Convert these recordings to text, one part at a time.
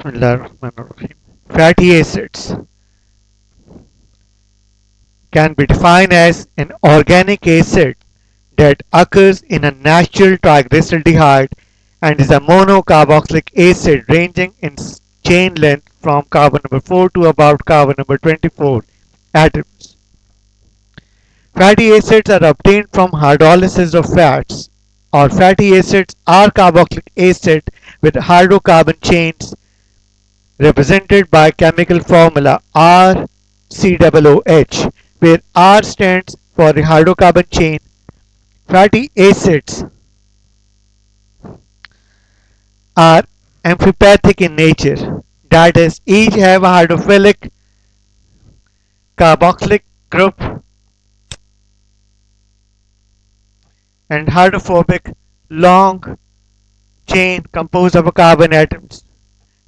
Bismillahirrahmanirrahim. Fatty acids can be defined as an organic acid that occurs in a natural triglyceride and is a monocarboxylic acid ranging in chain length from carbon number 4 to about carbon number 24 atoms. Fatty acids are obtained from hydrolysis of fats, or fatty acids are carboxylic acid with hydrocarbon chains represented by chemical formula RCOOH, where R stands for the hydrocarbon chain. Fatty acids are amphipathic in nature, that is, each have a hydrophilic carboxylic group and hydrophobic long chain composed of carbon atoms.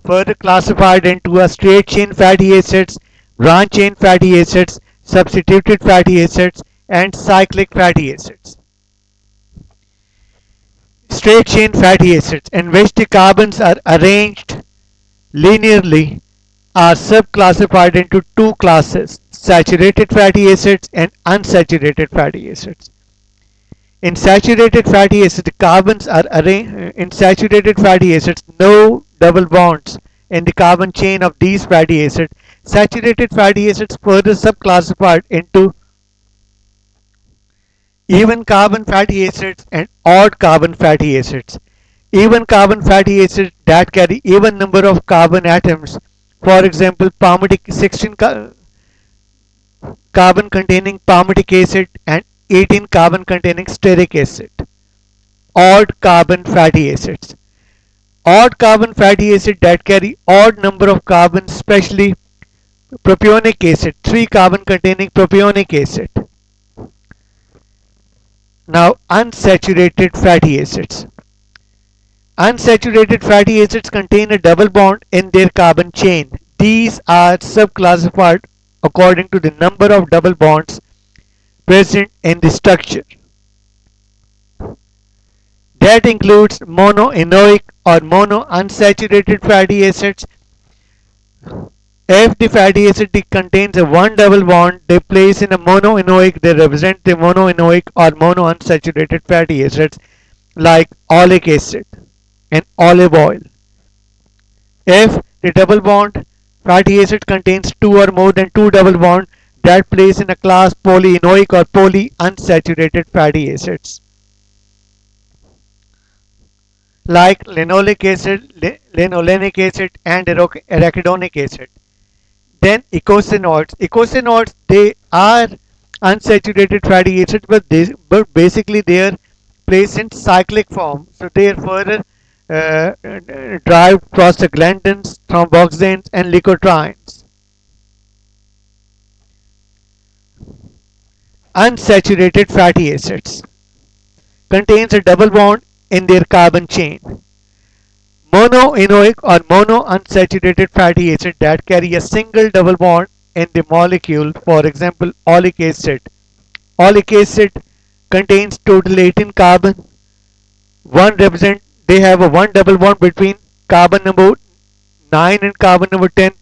Further classified into a straight chain fatty acids, branch chain fatty acids, substituted fatty acids, and cyclic fatty acids. Straight chain fatty acids, in which the carbons are arranged linearly, are subclassified into two classes: saturated fatty acids and unsaturated fatty acids. In saturated fatty acids, the carbons are arranged in saturated fatty acids, no double bonds in the carbon chain of these fatty acids. Saturated fatty acids further subclassified into even carbon fatty acids and odd carbon fatty acids. Even carbon fatty acids that carry even number of carbon atoms, for example, palmitic 16 carbon containing palmitic acid and 18 carbon containing stearic acid. Odd carbon fatty acids. Odd carbon fatty acids that carry odd number of carbons, especially propionic acid, 3 carbon containing propionic acid. Now, unsaturated fatty acids. Unsaturated fatty acids contain a double bond in their carbon chain. These are subclassified according to the number of double bonds present in the structure. That includes monoenoic or monounsaturated fatty acids. If the fatty acid contains a one double bond, they place in a monoenoic, they represent the monoenoic or monounsaturated fatty acids like oleic acid and olive oil. If the double bond fatty acid contains two or more than two double bonds, that place in a class polyenoic or polyunsaturated fatty acids like linoleic acid, linolenic acid, and arachidonic acid. Then eicosanoids. Eicosanoids, they are unsaturated fatty acids, but basically they are placed in cyclic form. So they are further drive prostaglandins, thromboxanes, and leukotrienes. Unsaturated fatty acids contains a double bond in their carbon chain. Monoenoic or monounsaturated fatty acid that carry a single double bond in the molecule, for example, oleic acid. Oleic acid contains total 18 carbon. One represent they have a one double bond between carbon number 9 and carbon number 10,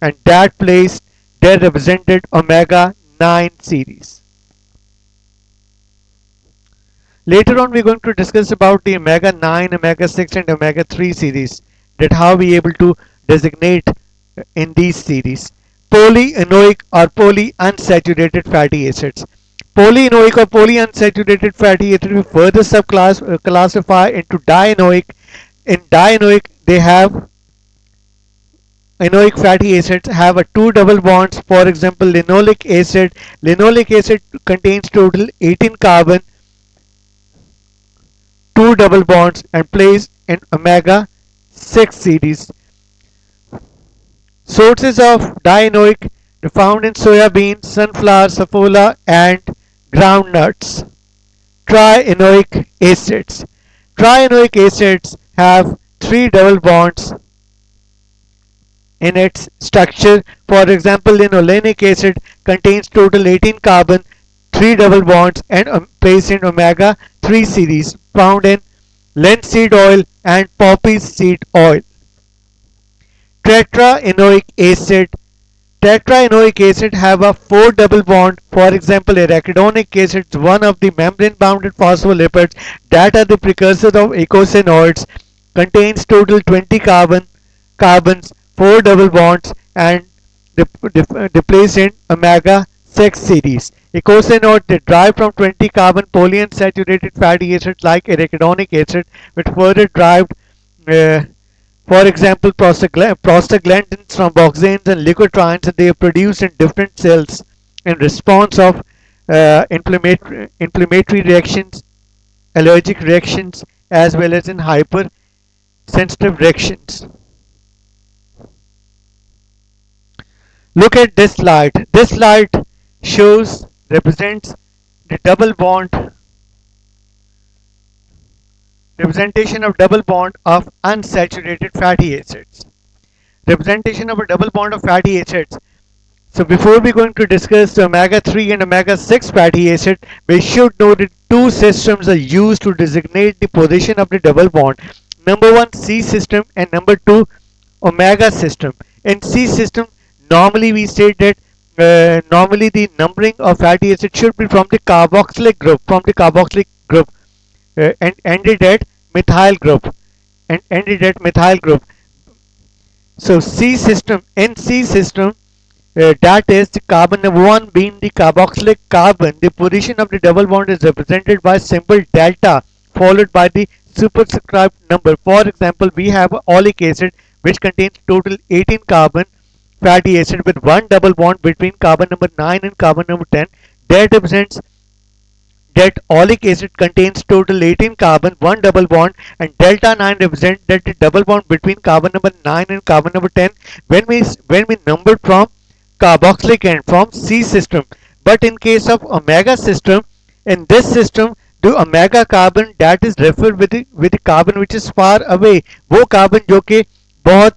and that place they represented omega 9 series. Later on, we're going to discuss about the omega 9, omega 6, and omega 3 series. That how we able to designate in these series. Polyenoic or polyunsaturated fatty acids. Polyenoic or polyunsaturated fatty acids we further classify into dienoic. In dienoic, they have enoic fatty acids have a two double bonds. For example, linoleic acid. Linoleic acid contains total 18 carbon, two double bonds, and plays in omega 6 series. Sources of dienoic are found in soybean, sunflower, safflower, and groundnuts. Trienoic acids. Trienoic acids have three double bonds in its structure. For example, linolenic acid contains total 18 carbon, 3 double bonds, and placed in omega 3 series found in linseed oil and poppy seed oil. tetraenoic acid. Tetraenoic acid have a 4 double bond. For example, arachidonic acid is one of the membrane-bounded phospholipids that are the precursors of eicosanoids. Contains total 20 carbons, 4 double bonds, and replaced in omega 6 series. Eicosanoids derive from 20 carbon polyunsaturated fatty acids like arachidonic acid, which further derived uh, for example, prostaglandins, thromboxanes, and leukotrienes, they are produced in different cells in response of inflammatory reactions, allergic reactions, as well as in hypersensitive reactions. Look at this slide. This slide shows represents the double bond representation of double bond of unsaturated fatty acids. Representation of a double bond of fatty acids. So before we're going to discuss the omega-3 and omega-6 fatty acid, we should know that two systems are used to designate the position of the double bond. Number one, C system, and number two, omega system. In C system, normally we state that normally the numbering of fatty acid should be from the carboxylic group, and ended at methyl group. So C system, in C system, that is the carbon number 1 being the carboxylic carbon, the position of the double bond is represented by symbol delta followed by the superscribed number. For example, we have oleic acid which contains total 18 carbon fatty acid with one double bond between carbon number 9 and carbon number 10. That represents that oleic acid contains total 18 carbon, one double bond, and delta 9 represents that the double bond between carbon number 9 and carbon number 10 when we number from carboxylic end from C system. But in case of omega system, in this system, the omega carbon that is referred with the carbon which is far away, वो carbon जो कि बहुत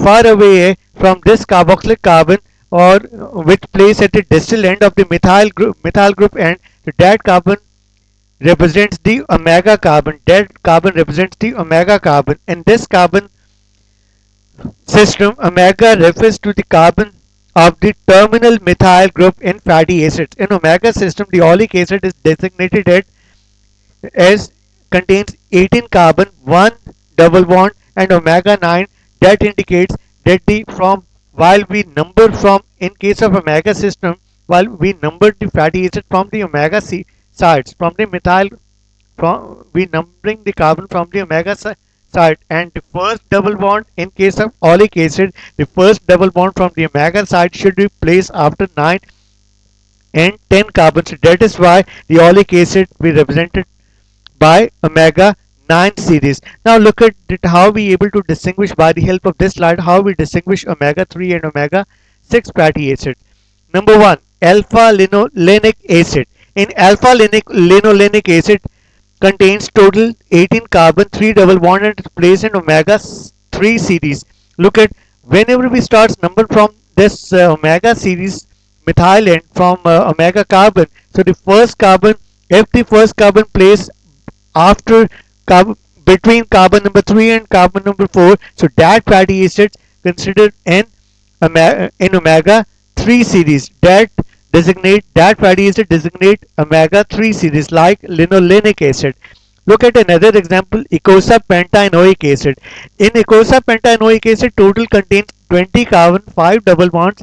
far away है from this carboxylic carbon or which place at the distal end of the methyl group end, that carbon represents the omega carbon. That carbon represents the omega carbon. In this carbon system, omega refers to the carbon of the terminal methyl group in fatty acids. In omega system, the oleic acid is designated as contains 18 carbon, 1 double bond, and omega 9. That indicates that the from while we number from in case of omega system, while we number the fatty acid from the omega sides from the methyl, from we numbering the carbon from the omega side, and the first double bond in case of oleic acid, the first double bond from the omega side should be placed after 9 and 10 carbons. That is why the oleic acid we represented by omega 9 series. Now look at it, how we able to distinguish by the help of this slide how we distinguish omega 3 and omega 6 fatty acids. Number 1, alpha linolenic acid. In alpha linolenic acid contains total 18 carbon, 3 double bond, and is placed in omega 3 series. Look at whenever we start number from this omega series methyl end from omega carbon. So the first carbon, if the first carbon placed after carbon between carbon number 3 and carbon number 4, so that fatty acid considered in omega 3 series. That fatty acid designate omega 3 series like linolenic acid. Look at another example, eicosapentaenoic acid. In eicosapentaenoic acid, total contains 20 carbon, 5 double bonds.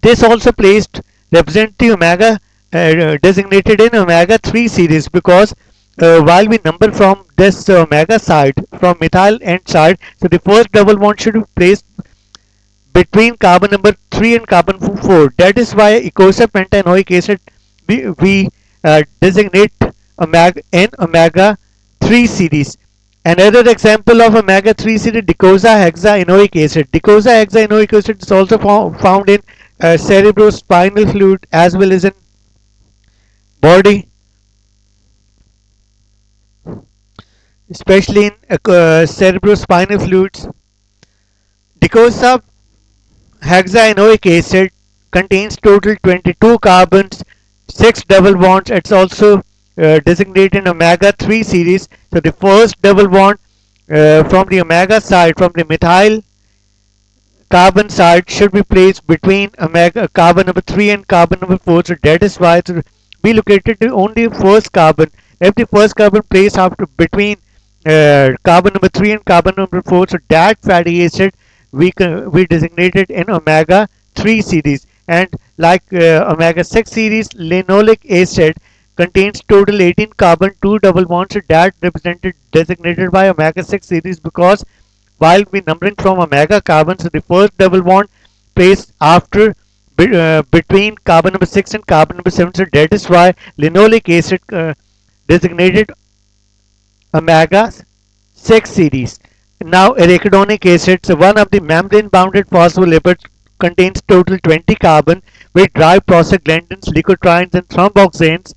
This also placed represent the omega designated in omega 3 series because while we number from this omega side from methyl end side, so the first double bond should be placed between carbon number 3 and carbon 4. That is why eicosapentaenoic acid we designate omega 3 series. Another example of omega 3 series, docosahexaenoic acid. Docosahexaenoic acid is also found in cerebrospinal fluid as well as in body, especially in cerebrospinal fluids. Docosahexaenoic acid contains total 22 carbons, 6 double bonds. It's also designated in omega 3 series. So the first double bond from the omega side from the methyl carbon side should be placed between omega carbon number 3 and carbon number 4. So that is why to be located to only first carbon. If the first carbon placed after between carbon number 3 and carbon number 4, so that fatty acid we designated in omega 3 series. And like omega 6 series, linoleic acid contains total 18 carbon 2 double bonds, so that represented designated by omega 6 series, because while we numbering from omega carbon, so the first double bond placed after between carbon number 6 and carbon number 7, so that is why linoleic acid designated omega 6 series. Now arachidonic acid, so one of the membrane bounded phospholipids, contains total 20 carbon with drive prostaglandins, leukotrienes and thromboxanes.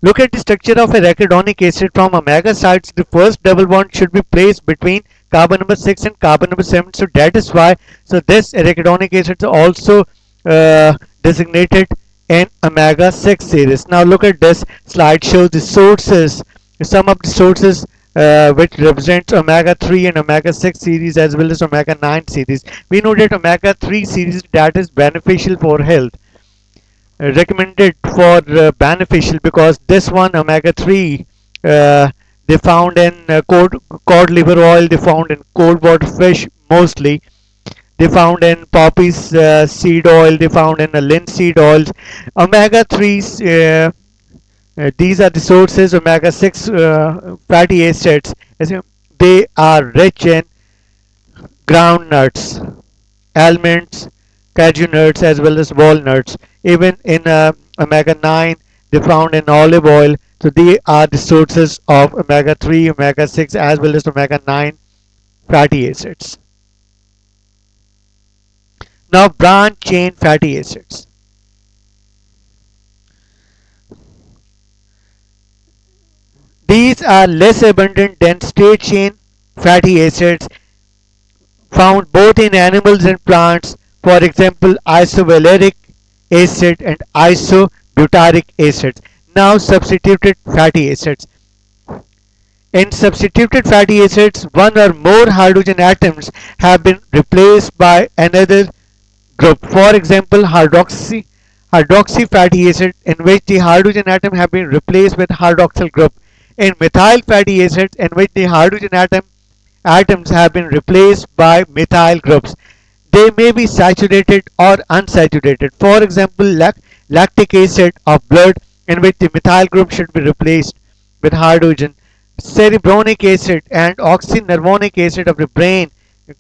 Look at the structure of arachidonic acid from omega sides. The first double bond should be placed between carbon number 6 and carbon number 7. So that is why. So this arachidonic acid is also designated in omega 6 series. Now look at this slide, shows the sources, some of the sources which represents omega 3 and omega 6 series as well as omega 9 series. We know that omega 3 series, that is beneficial for health, recommended for beneficial, because this one omega 3 they found in cod liver oil, they found in cold water fish mostly, they found in poppies seed oil, they found in linseed oils. Omega 3s, these are the sources. Omega 6 fatty acids, they are rich in ground nuts, almonds, cashew nuts, as well as walnuts. Even in omega 9, they found in olive oil. So they are the sources of omega 3, omega 6, as well as omega 9 fatty acids. Now, branch chain fatty acids. These are less abundant than straight chain fatty acids found both in animals and plants. For example, isovaleric acid and isobutyric acid. Now substituted fatty acids. In substituted fatty acids, one or more hydrogen atoms have been replaced by another group. For example, hydroxy fatty acid, in which the hydrogen atom have been replaced with hydroxyl group. In methyl fatty acids, in which the hydrogen atoms have been replaced by methyl groups. They may be saturated or unsaturated. For example, lactic acid of blood, in which the methyl group should be replaced with hydrogen. Cerebronic acid and oxynervonic acid of the brain,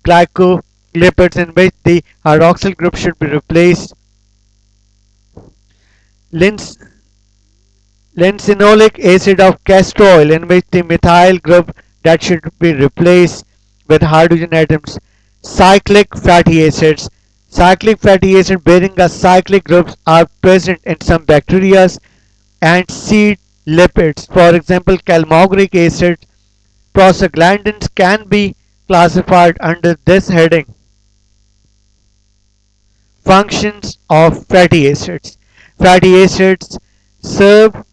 glycolipids, in which the hydroxyl group should be replaced. Lins- Linsinolic acid of castor oil, in which the methyl group that should be replaced with hydrogen atoms. Cyclic fatty acids. Cyclic fatty acid bearing a cyclic groups are present in some bacteria and seed lipids. For example, calmogric acid. Prostaglandins can be classified under this heading. Functions of fatty acids. Fatty acids serve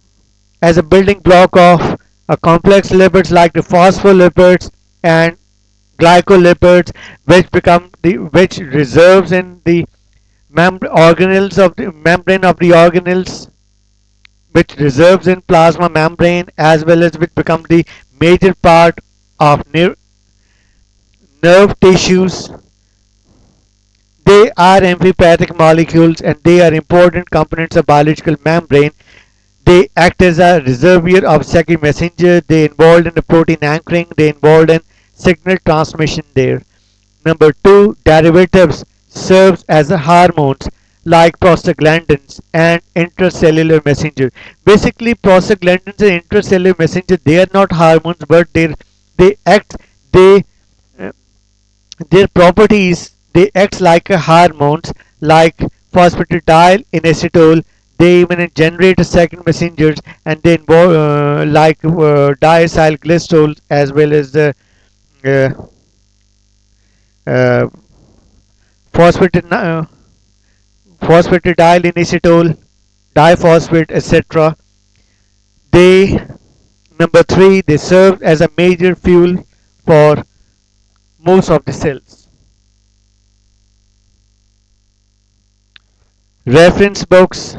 as a building block of a complex lipids like the phospholipids and glycolipids, which reserves in the organelles of the membrane of the organelles, which reserves in plasma membrane, as well as which become the major part of nerve tissues. They are amphipathic molecules and they are important components of biological membrane. They act as a reservoir of secondary messenger. They involved in the protein anchoring. They involved in signal transmission there. Number two, derivatives serves as a hormones like prostaglandins and intracellular messenger. Basically, prostaglandins and intracellular messenger, they are not hormones, but they act they uh, their properties, they act like a hormones like phosphatidyl inositol. They even generate a second messengers, and they involve like diacylglycerol, as well as the uh, uh, phosphatid- uh, phosphatidyl inositol, diphosphate, etc. They, number three, they serve as a major fuel for most of the cells. Reference books,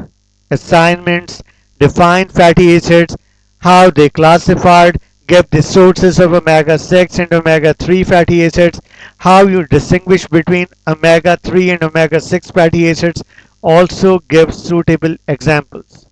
assignments, define fatty acids, how they classified, give the sources of omega-6 and omega-3 fatty acids, how you distinguish between omega-3 and omega-6 fatty acids, also give suitable examples.